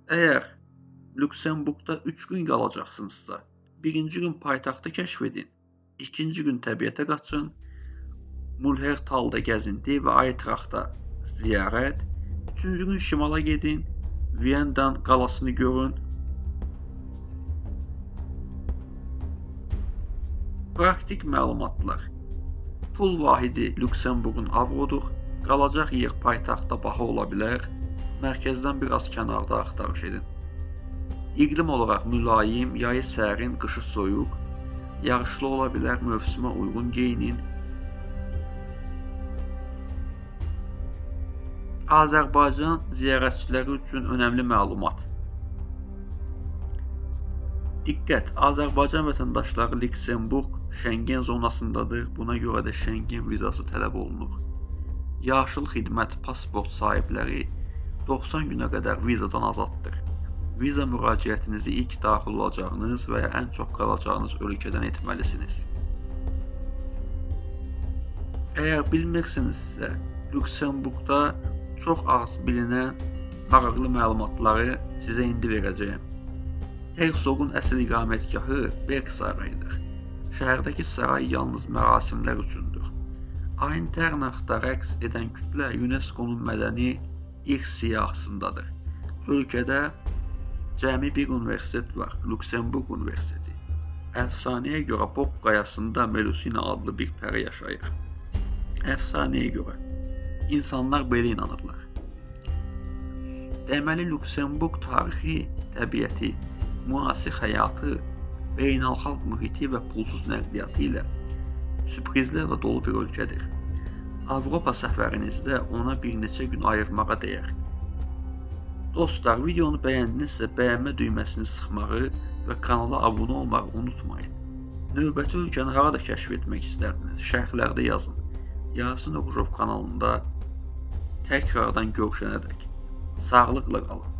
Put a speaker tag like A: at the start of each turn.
A: Əgər Lüksemburqda 3 gün qalacaqsınızsa, birinci gün paytaxtı kəşf edin, ikinci gün təbiətə qaçın, Mulhertalda gəzinti və Aytraxtda ziyarət, üçüncü gün şimala gedin, Viyandan qalasını görün. Praktik məlumatlar. Pul vahidi Lüksemburqun avrodur, qalacaq yer paytaxtda baha ola bilər, mərkəzdən biraz kənarda axtarış edin. İqlim olaraq mülayim, yayı sərin, qışı soyuq, yağışlı ola bilər, mövsümə uyğun geyinin. Azərbaycan ziyarətçiləri üçün önəmli məlumat. Diqqət! Azərbaycan vətəndaşları Lüksemburq Şengen zonasındadır, buna görə də Şengen vizası tələb olunur. Yaşıl xidmət pasport sahibləri 90 günə qədər vizadan azaddır. Viza müraciətinizi ilk daxil olacağınız və ya ən çox qalacağınız ölkədən etməlisiniz. Əgər bilmirsinizsə, Lüksemburqda çox az bilinən maraqlı məlumatları sizə indi verəcəyəm. Hersoqun əsl iqamətgahı Berg sarayıdır. Şəhərdəki saray yalnız mərasimlər üçündür. Aynternachda rəqs edən kütlə UNESCO-nun mədəni irs siyahısındadır. Ölkədə cəmi bir universitet var, Lüksemburq Universiteti. Əfsanəyə görə Bok qayasında Melusina adlı bir pəri yaşayır. Əfsanəyə görə insanlar belə inanırlar. Deməli, Lüksemburq tarixi, təbiəti, müasir həyatı, beynəlxalq mühiti və pulsuz nəqliyyatı ilə sürprizlərlə dolu bir ölkədir. Avropa səfərinizdə ona bir neçə gün ayırmağa dəyər. Dostlar, videonu bəyəndinizsə bəyənmə düyməsini sıxmağı və kanala abunə olmağı unutmayın. Növbəti ölkəni harada kəşf etmək istərdiniz? Şərhlərdə yazın. Yasin Oğuzov kanalında təkrardan görüşənədək sağlıqla qalın.